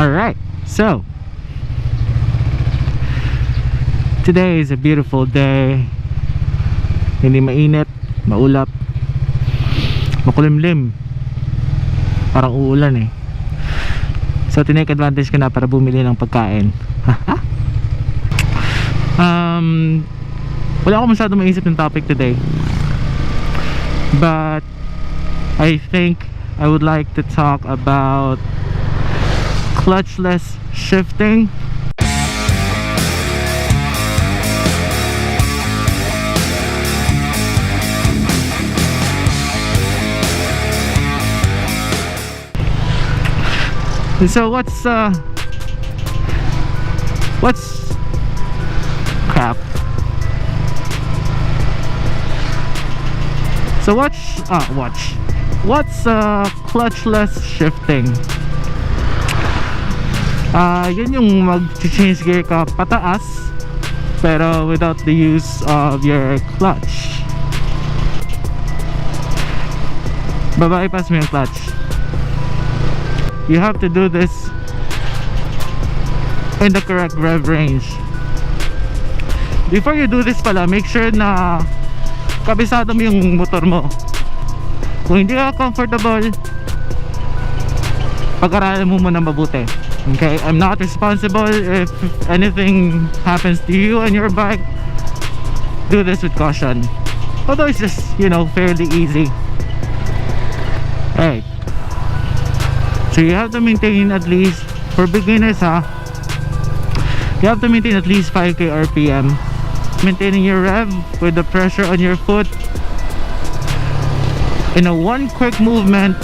Alright, so today is a beautiful day. Hindi mainit, maulap, makulimlim, parang uulan eh. So tinake advantage ko na para bumili ng pagkain. Wala ako masyadong maisip ng topic today, but I think I would like to talk about clutchless shifting. So what's crap? So what's clutchless shifting? Yun yung mag-change gear ka pataas pero without the use of your clutch. Babypass mo yung clutch. You have to do this in the correct rev range. Before you do this pala, make sure na kabisado mo yung motor mo. Kung hindi ka comfortable, pag-aralan mo muna mabuti. Okay, I'm not responsible if anything happens to you and your bike. Do this with caution. Although it's just, you know, fairly easy. Alright, so you have to maintain at least, for beginners you have to maintain at least 5k RPM. Maintaining your rev with the pressure on your foot in a one quick movement.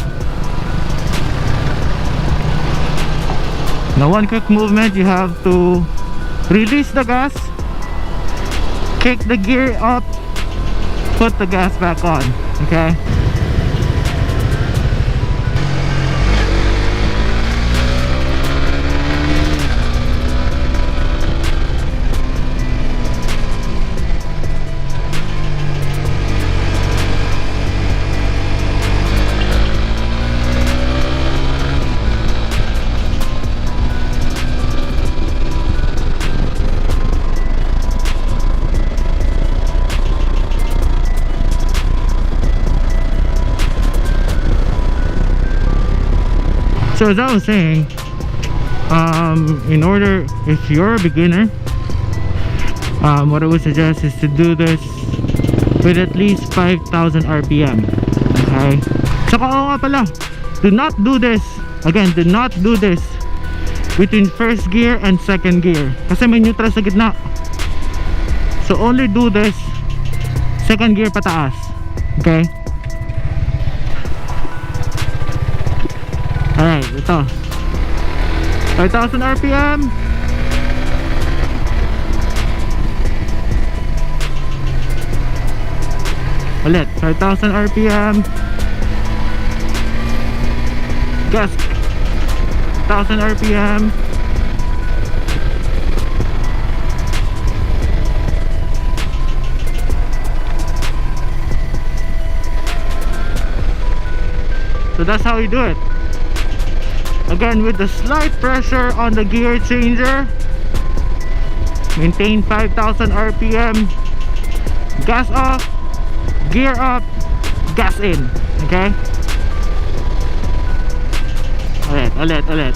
Now one quick movement, you have to release the gas, kick the gear up, put the gas back on. Okay, so as I was saying, in order, if you're a beginner, what I would suggest is to do this with at least 5,000 RPM. Okay, saka nga pala, do not do this, again, do not do this between first gear and second gear kasi may neutral sa gitna. So only do this second gear pataas. Okay, alright, ito 5,000 RPM. Ulit 5,000 RPM. Gas 1,000 RPM. So that's how you do it. Again, with the slight pressure on the gear changer, maintain 5,000 RPM, gas off, gear up, gas in. Okay, ulit.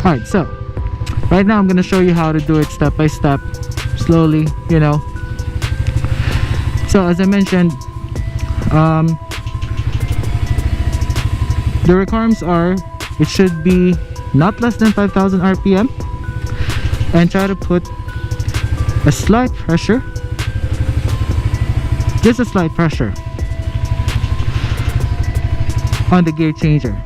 Alright, so right now I'm gonna show you how to do it step by step, slowly, you know. So as I mentioned, the requirements are, it should be not less than 5,000 RPM, and try to put a slight pressure, just a slight pressure on the gear changer.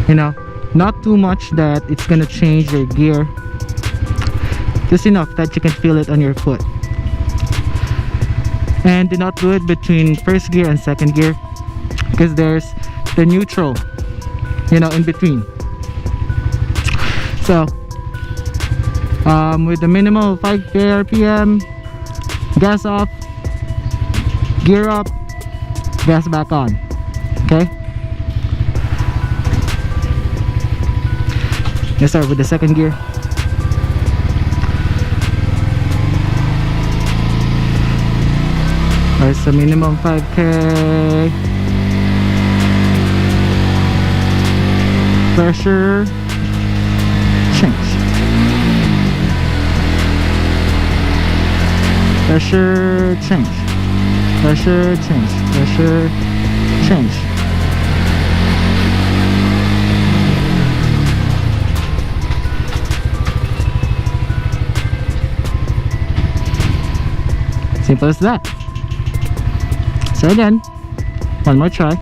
You know, not too much that it's gonna change your gear, just enough that you can feel it on your foot. And do not do it between first gear and second gear because there's the neutral, you know, in between. So with the minimal 5k RPM, gas off, gear up, gas back on. Okay, let's start with the second gear. There's a minimum 5K. Pressure change. Pressure change. Pressure change. Pressure change. Simple as that. So again, one more try.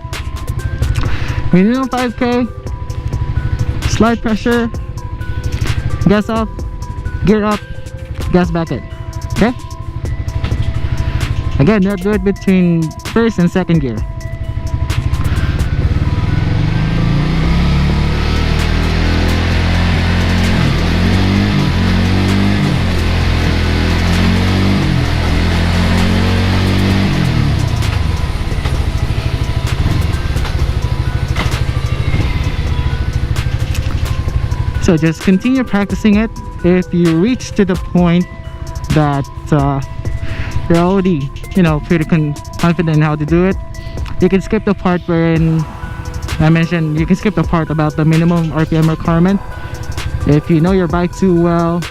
Minimum 5K, slide pressure, gas off, gear up, gas back in. Okay? Again, you have to do it between first and second gear. So just continue practicing it. If you reach to the point that you're already, pretty confident in how to do it, you can skip the part wherein I mentioned you can skip the part about the minimum RPM requirement. If you know your bike too well,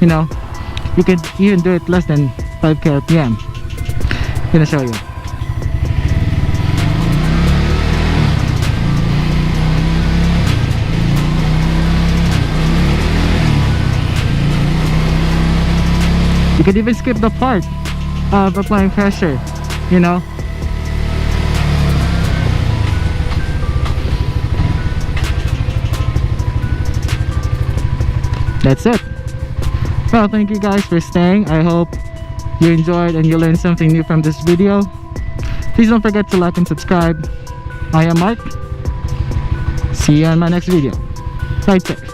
you can even do it less than 5K RPM. I'm gonna show you. You could even skip the part of applying pressure, That's it. Well, thank you guys for staying. I hope you enjoyed and you learned something new from this video. Please don't forget to like and subscribe. I am Mark. See you on my next video. Ride safe.